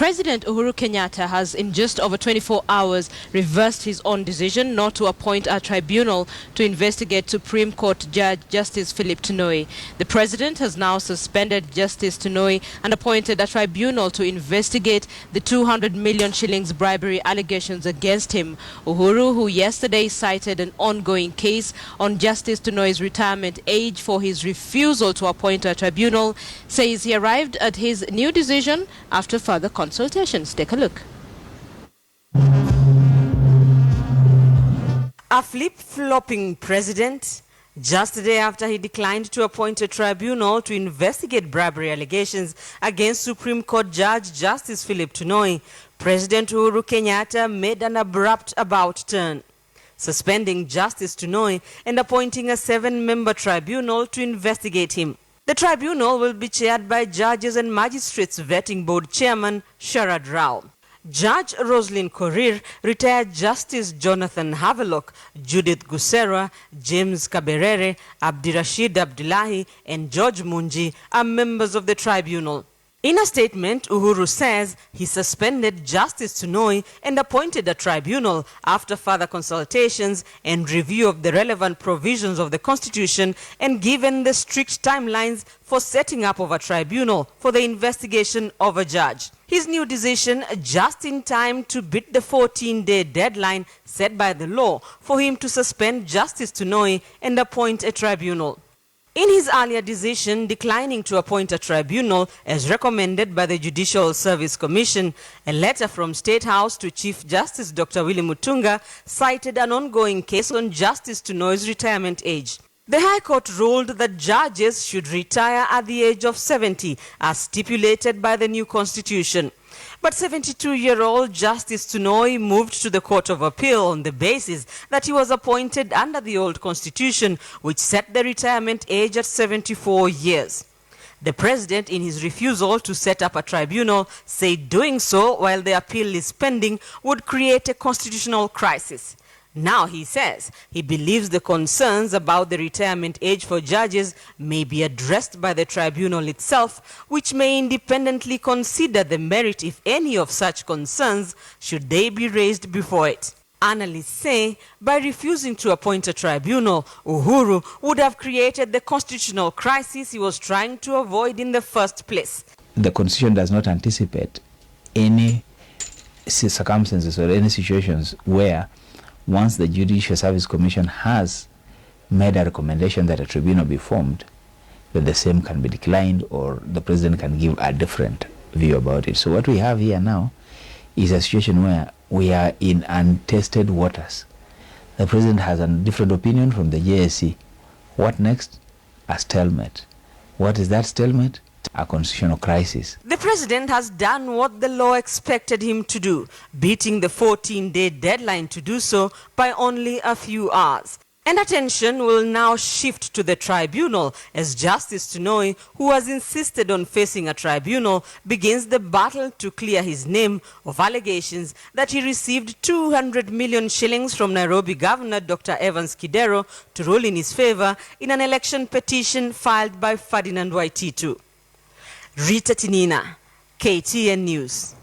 President Uhuru Kenyatta has, in just over 24 hours, reversed his own decision not to appoint a tribunal to investigate Supreme Court Judge Justice Philip Tunoi. The president has now suspended Justice Tunoi and appointed a tribunal to investigate the 200 million shillings bribery allegations against him. Uhuru, who yesterday cited an ongoing case on Justice Tunoi's retirement age for his refusal to appoint a tribunal, says he arrived at his new decision after further consultations. Take a look. A flip-flopping president. Just a day after he declined to appoint a tribunal to investigate bribery allegations against Supreme Court Judge Justice Philip Tunoi, President Uhuru Kenyatta made an abrupt about turn, suspending Justice Tunoi and appointing a 7-member tribunal to investigate him. The tribunal will be chaired by Judges and Magistrates Vetting Board Chairman Sharad. Judge Roselyn Korir, retired Justice Jonathan Havelock, Judith Guserwa, James Kaberere, Abdirashid Abdullahi, and Judge Munji are members of the tribunal. In a statement, Uhuru says he suspended Justice Tunoi and appointed a tribunal after further consultations and review of the relevant provisions of the Constitution and given the strict timelines for setting up of a tribunal for the investigation of a judge. His new decision just in time to beat the 14-day deadline set by the law for him to suspend Justice Tunoi and appoint a tribunal. In his earlier decision declining to appoint a tribunal as recommended by the Judicial Service Commission, a letter from State House to Chief Justice Dr. Willy Mutunga cited an ongoing case on Justice Tunoi's retirement age. The High Court ruled that judges should retire at the age of 70 as stipulated by the new Constitution. But 72-year-old Justice Tunoi moved to the Court of Appeal on the basis that he was appointed under the old Constitution, which set the retirement age at 74 years. The president, in his refusal to set up a tribunal, said doing so while the appeal is pending would create a constitutional crisis. Now he says he believes the concerns about the retirement age for judges may be addressed by the tribunal itself, which may independently consider the merit, if any, of such concerns should they be raised before it. Analysts say by refusing to appoint a tribunal, Uhuru would have created the constitutional crisis he was trying to avoid in the first place. The Constitution does not anticipate any circumstances or any situations where once the Judicial Service Commission has made a recommendation that a tribunal be formed, that the same can be declined or the president can give a different view about it. So what we have here now is a situation where we are in untested waters. The president has a different opinion from the JSC. What next? A stalemate. What is that stalemate? A constitutional crisis. The president has done what the law expected him to do, beating the 14-day deadline to do so by only a few hours. And attention will now shift to the tribunal as Justice Tunoi, who has insisted on facing a tribunal, begins the battle to clear his name of allegations that he received 200 million shillings from Nairobi Governor Dr. Evans Kidero to rule in his favor in an election petition filed by Ferdinand Waititu. Rita Tinina, KTN News.